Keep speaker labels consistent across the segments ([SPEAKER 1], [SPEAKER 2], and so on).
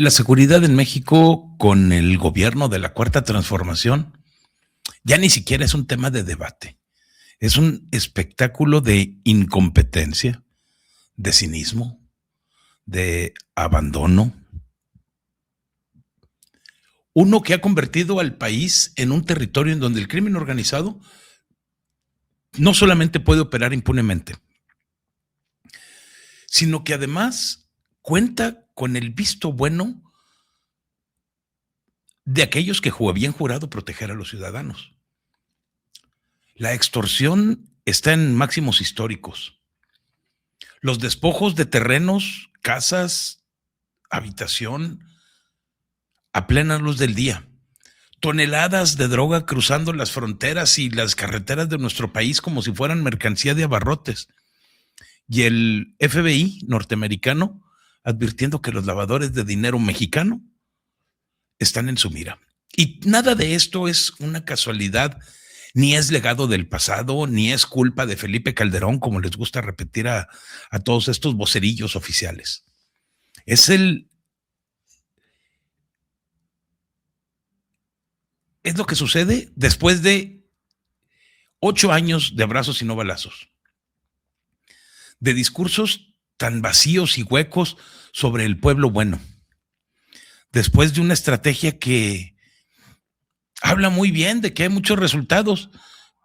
[SPEAKER 1] La seguridad en México con el gobierno de la Cuarta Transformación ya ni siquiera es un tema de debate. Es un espectáculo de incompetencia, de cinismo, de abandono. Uno que ha convertido al país en un territorio en donde el crimen organizado no solamente puede operar impunemente, sino que además cuenta con el visto bueno de aquellos que habían jurado proteger a los ciudadanos. La extorsión está en máximos históricos. Los despojos de terrenos, casas, habitación, a plena luz del día. Toneladas de droga cruzando las fronteras y las carreteras de nuestro país como si fueran mercancía de abarrotes. Y el FBI norteamericano advirtiendo que los lavadores de dinero mexicano están en su mira. Y nada de esto es una casualidad, ni es legado del pasado, ni es culpa de Felipe Calderón, como les gusta repetir a todos estos vocerillos oficiales. Es lo que sucede después de 8 años de abrazos y no balazos, de discursos tan vacíos y huecos sobre el pueblo bueno, después de una estrategia que habla muy bien de que hay muchos resultados,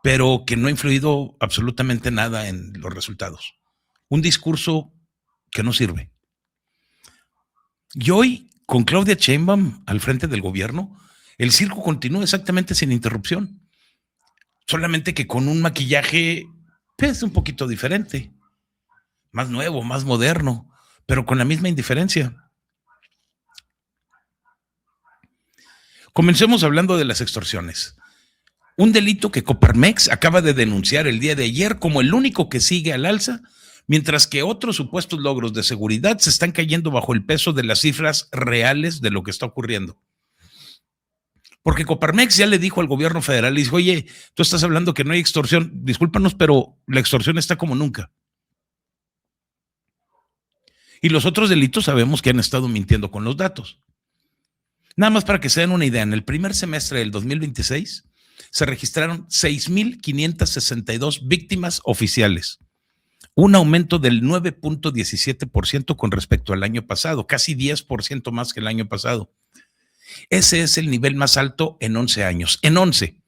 [SPEAKER 1] pero que no ha influido absolutamente nada en los resultados. Un discurso que no sirve. Y hoy, con Claudia Sheinbaum al frente del gobierno, el circo continúa exactamente sin interrupción. Solamente que con un maquillaje, pues, un poquito diferente. Más nuevo, más moderno, pero con la misma indiferencia. Comencemos hablando de las extorsiones. Un delito que Coparmex acaba de denunciar el día de ayer como el único que sigue al alza, mientras que otros supuestos logros de seguridad se están cayendo bajo el peso de las cifras reales de lo que está ocurriendo. Porque Coparmex ya le dijo al gobierno federal, le dijo, oye, tú estás hablando que no hay extorsión, discúlpanos, pero la extorsión está como nunca. Y los otros delitos sabemos que han estado mintiendo con los datos. Nada más para que se den una idea, en el primer semestre del 2026 se registraron 6,562 víctimas oficiales, un aumento del 9.17% con respecto al año pasado, casi 10% más que el año pasado. Ese es el nivel más alto en 11 años. En 11.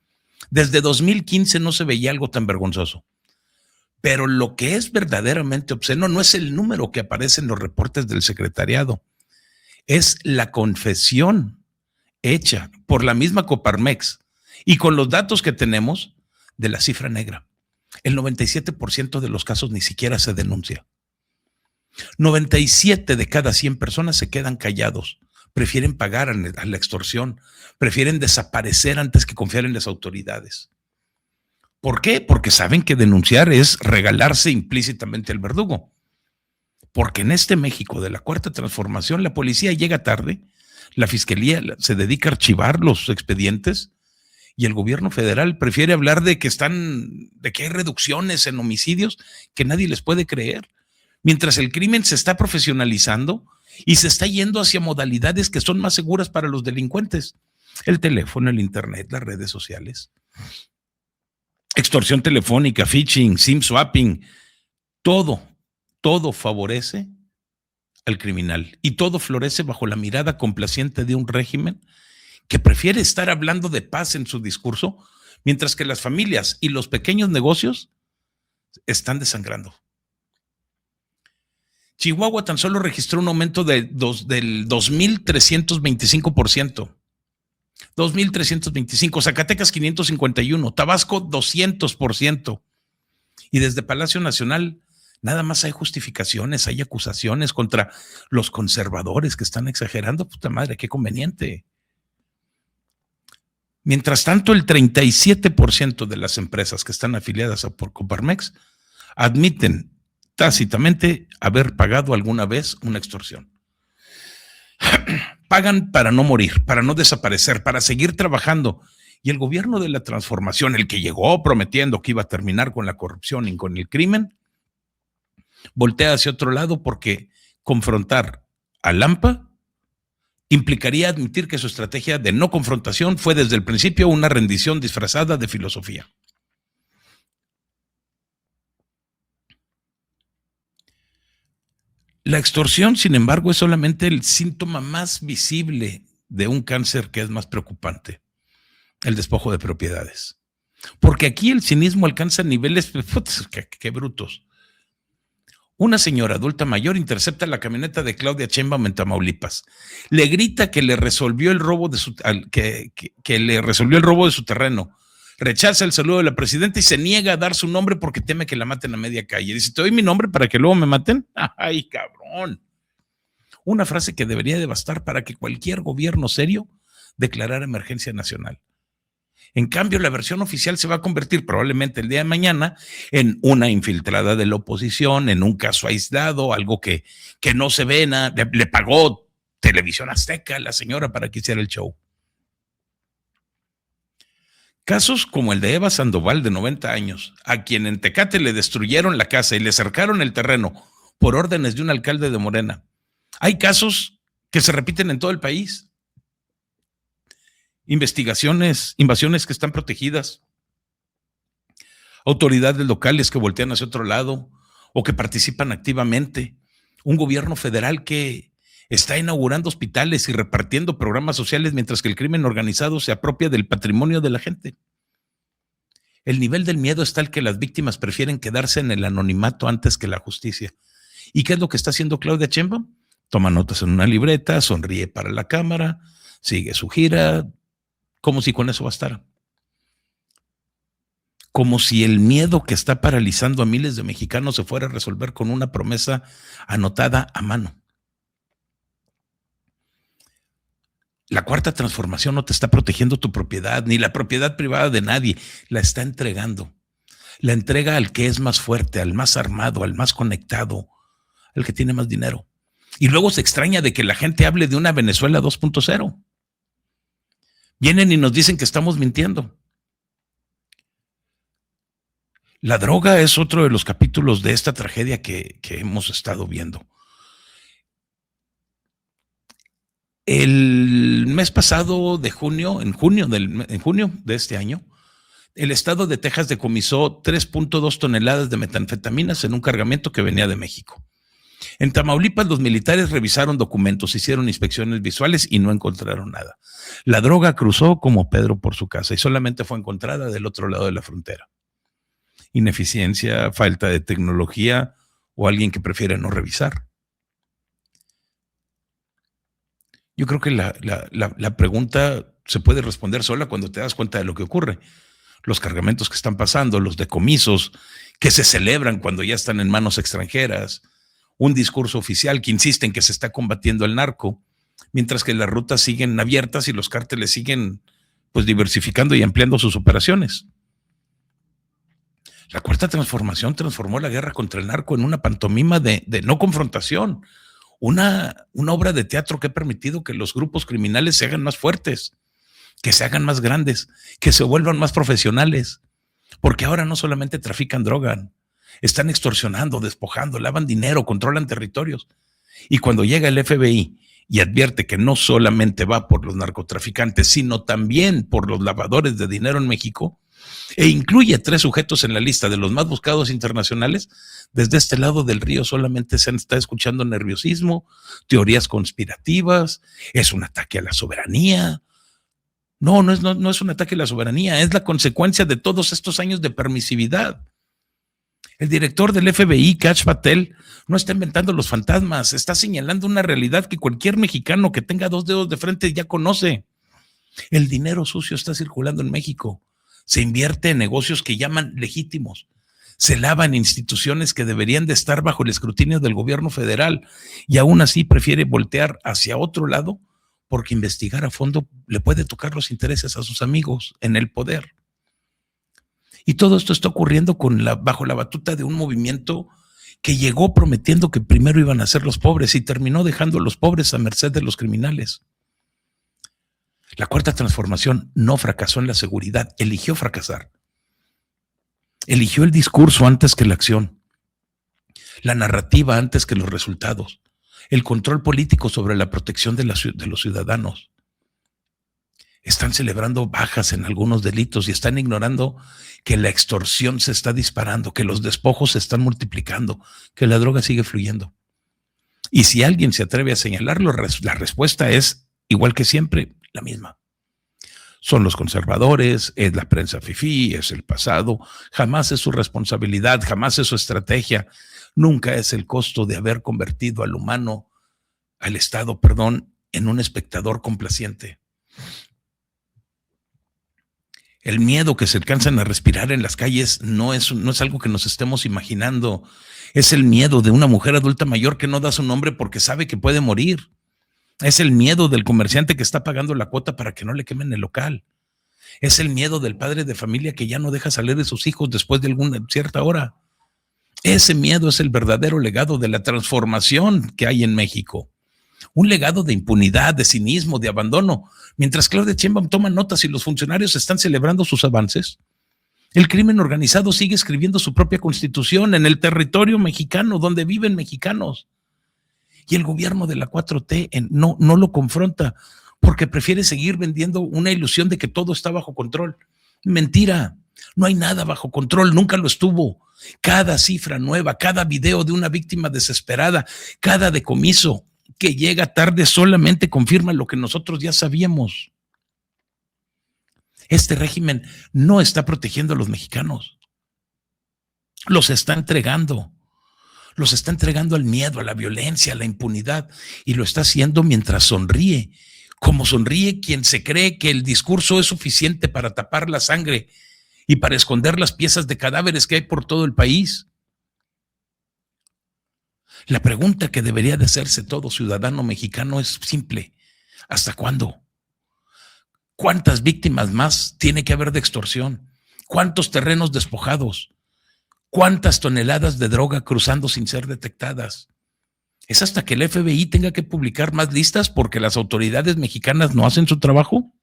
[SPEAKER 1] Desde 2015 no se veía algo tan vergonzoso. Pero lo que es verdaderamente obsceno no es el número que aparece en los reportes del secretariado, es la confesión hecha por la misma Coparmex y con los datos que tenemos de la cifra negra. El 97% de los casos ni siquiera se denuncia. 97 de cada 100 personas se quedan callados, prefieren pagar a la extorsión, prefieren desaparecer antes que confiar en las autoridades. ¿Por qué? Porque saben que denunciar es regalarse implícitamente al verdugo. Porque en este México de la Cuarta Transformación la policía llega tarde, la fiscalía se dedica a archivar los expedientes y el gobierno federal prefiere hablar de que hay reducciones en homicidios que nadie les puede creer, mientras el crimen se está profesionalizando y se está yendo hacia modalidades que son más seguras para los delincuentes. El teléfono, el internet, las redes sociales, extorsión telefónica, phishing, SIM swapping, todo favorece al criminal y todo florece bajo la mirada complaciente de un régimen que prefiere estar hablando de paz en su discurso, mientras que las familias y los pequeños negocios están desangrando. Chihuahua tan solo registró un aumento del 2,325%. 2,325, Zacatecas 551, Tabasco 200%. Y desde Palacio Nacional nada más hay justificaciones, hay acusaciones contra los conservadores que están exagerando. Puta madre, qué conveniente. Mientras tanto, el 37% de las empresas que están afiliadas a Coparmex admiten tácitamente haber pagado alguna vez una extorsión. Pagan para no morir, para no desaparecer, para seguir trabajando. Y el gobierno de la transformación, el que llegó prometiendo que iba a terminar con la corrupción y con el crimen, voltea hacia otro lado porque confrontar a Lampa implicaría admitir que su estrategia de no confrontación fue desde el principio una rendición disfrazada de filosofía. La extorsión, sin embargo, es solamente el síntoma más visible de un cáncer que es más preocupante, el despojo de propiedades. Porque aquí el cinismo alcanza niveles, qué brutos. Una señora adulta mayor intercepta la camioneta de Claudia Sheinbaum en Tamaulipas. Le grita que le resolvió el robo de su terreno. Rechaza el saludo de la presidenta y se niega a dar su nombre porque teme que la maten a media calle. Dice, ¿te doy mi nombre para que luego me maten? ¡Ay, cabrón! Una frase que debería de bastar para que cualquier gobierno serio declarara emergencia nacional. En cambio, la versión oficial se va a convertir probablemente el día de mañana en una infiltrada de la oposición, en un caso aislado, algo que no se ve, le pagó Televisión Azteca a la señora para que hiciera el show. Casos como el de Eva Sandoval, de 90 años, a quien en Tecate le destruyeron la casa y le cercaron el terreno por órdenes de un alcalde de Morena. Hay casos que se repiten en todo el país. Investigaciones, invasiones que están protegidas, autoridades locales que voltean hacia otro lado o que participan activamente, un gobierno federal que está inaugurando hospitales y repartiendo programas sociales mientras que el crimen organizado se apropia del patrimonio de la gente. El nivel del miedo es tal que las víctimas prefieren quedarse en el anonimato antes que la justicia. ¿Y qué es lo que está haciendo Claudia Sheinbaum? Toma notas en una libreta, sonríe para la cámara, sigue su gira, como si con eso bastara. Como si el miedo que está paralizando a miles de mexicanos se fuera a resolver con una promesa anotada a mano. La cuarta transformación no te está protegiendo tu propiedad, ni la propiedad privada de nadie, la está entregando. La entrega al que es más fuerte, al más armado, al más conectado, al que tiene más dinero. Y luego se extraña de que la gente hable de una Venezuela 2.0. Vienen y nos dicen que estamos mintiendo. La droga es otro de los capítulos de esta tragedia que hemos estado viendo. El mes pasado de junio, en junio de este año, el estado de Texas decomisó 3.2 toneladas de metanfetaminas en un cargamento que venía de México. En Tamaulipas, los militares revisaron documentos, hicieron inspecciones visuales y no encontraron nada. La droga cruzó como Pedro por su casa y solamente fue encontrada del otro lado de la frontera. Ineficiencia, falta de tecnología o alguien que prefiere no revisar. Yo creo que la pregunta se puede responder sola cuando te das cuenta de lo que ocurre. Los cargamentos que están pasando, los decomisos que se celebran cuando ya están en manos extranjeras, un discurso oficial que insiste en que se está combatiendo el narco, mientras que las rutas siguen abiertas y los cárteles siguen pues diversificando y ampliando sus operaciones. La cuarta transformación transformó la guerra contra el narco en una pantomima de no confrontación, una obra de teatro que ha permitido que los grupos criminales se hagan más fuertes, que se hagan más grandes, que se vuelvan más profesionales, porque ahora no solamente trafican droga, están extorsionando, despojando, lavan dinero, controlan territorios. Y cuando llega el FBI y advierte que no solamente va por los narcotraficantes, sino también por los lavadores de dinero en México, e incluye 3 sujetos en la lista de los más buscados internacionales, desde este lado del río solamente se está escuchando nerviosismo, teorías conspirativas, es un ataque a la soberanía. No es un ataque a la soberanía, es la consecuencia de todos estos años de permisividad. El director del FBI, Kash Patel, no está inventando los fantasmas, está señalando una realidad que cualquier mexicano que tenga 2 dedos de frente ya conoce. El dinero sucio está circulando en México. Se invierte en negocios que llaman legítimos. Se lava en instituciones que deberían de estar bajo el escrutinio del gobierno federal y aún así prefiere voltear hacia otro lado porque investigar a fondo le puede tocar los intereses a sus amigos en el poder. Y todo esto está ocurriendo bajo la batuta de un movimiento que llegó prometiendo que primero iban a ser los pobres y terminó dejando a los pobres a merced de los criminales. La cuarta transformación no fracasó en la seguridad, eligió fracasar. Eligió el discurso antes que la acción, la narrativa antes que los resultados, el control político sobre la protección de los ciudadanos. Están celebrando bajas en algunos delitos y están ignorando que la extorsión se está disparando, que los despojos se están multiplicando, que la droga sigue fluyendo. Y si alguien se atreve a señalarlo, la respuesta es, igual que siempre, la misma. Son los conservadores, es la prensa fifí, es el pasado, jamás es su responsabilidad, jamás es su estrategia, nunca es el costo de haber convertido al humano, al Estado, perdón, en un espectador complaciente. El miedo que se alcanzan a respirar en las calles no es algo que nos estemos imaginando. Es el miedo de una mujer adulta mayor que no da su nombre porque sabe que puede morir. Es el miedo del comerciante que está pagando la cuota para que no le quemen el local. Es el miedo del padre de familia que ya no deja salir de sus hijos después de alguna cierta hora. Ese miedo es el verdadero legado de la transformación que hay en México. Un legado de impunidad, de cinismo, de abandono. Mientras Claudia Sheinbaum toma notas y los funcionarios están celebrando sus avances, el crimen organizado sigue escribiendo su propia constitución en el territorio mexicano donde viven mexicanos. Y el gobierno de la 4T no lo confronta porque prefiere seguir vendiendo una ilusión de que todo está bajo control. Mentira, no hay nada bajo control, nunca lo estuvo. Cada cifra nueva, cada video de una víctima desesperada, cada decomiso que llega tarde solamente confirma lo que nosotros ya sabíamos. Este régimen no está protegiendo a los mexicanos. Los está entregando. Los está entregando al miedo, a la violencia, a la impunidad. Y lo está haciendo mientras sonríe. Como sonríe quien se cree que el discurso es suficiente para tapar la sangre y para esconder las piezas de cadáveres que hay por todo el país. La pregunta que debería de hacerse todo ciudadano mexicano es simple. ¿Hasta cuándo? ¿Cuántas víctimas más tiene que haber de extorsión? ¿Cuántos terrenos despojados? ¿Cuántas toneladas de droga cruzando sin ser detectadas? ¿Es hasta que el FBI tenga que publicar más listas porque las autoridades mexicanas no hacen su trabajo?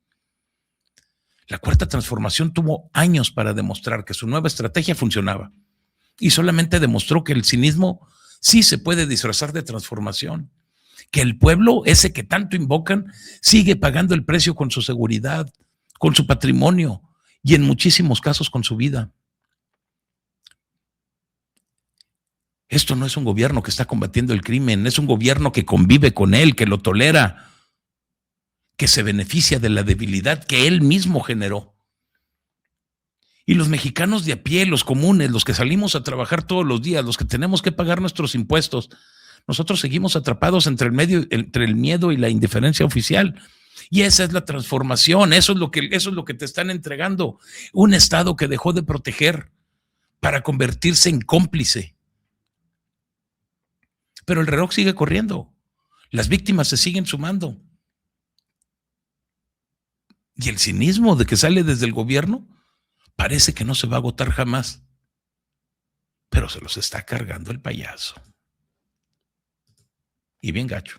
[SPEAKER 1] La Cuarta Transformación tuvo años para demostrar que su nueva estrategia funcionaba y solamente demostró que el cinismo sí se puede disfrazar de transformación, que el pueblo, ese que tanto invocan, sigue pagando el precio con su seguridad, con su patrimonio y en muchísimos casos con su vida. Esto no es un gobierno que está combatiendo el crimen, es un gobierno que convive con él, que lo tolera, que se beneficia de la debilidad que él mismo generó. Y los mexicanos de a pie, los comunes, los que salimos a trabajar todos los días, los que tenemos que pagar nuestros impuestos, nosotros seguimos atrapados entre el miedo y la indiferencia oficial. Y esa es la transformación, eso es lo que te están entregando. Un Estado que dejó de proteger para convertirse en cómplice. Pero el reloj sigue corriendo. Las víctimas se siguen sumando. Y el cinismo de que sale desde el gobierno parece que no se va a agotar jamás. Pero se los está cargando el payaso. Y bien gacho.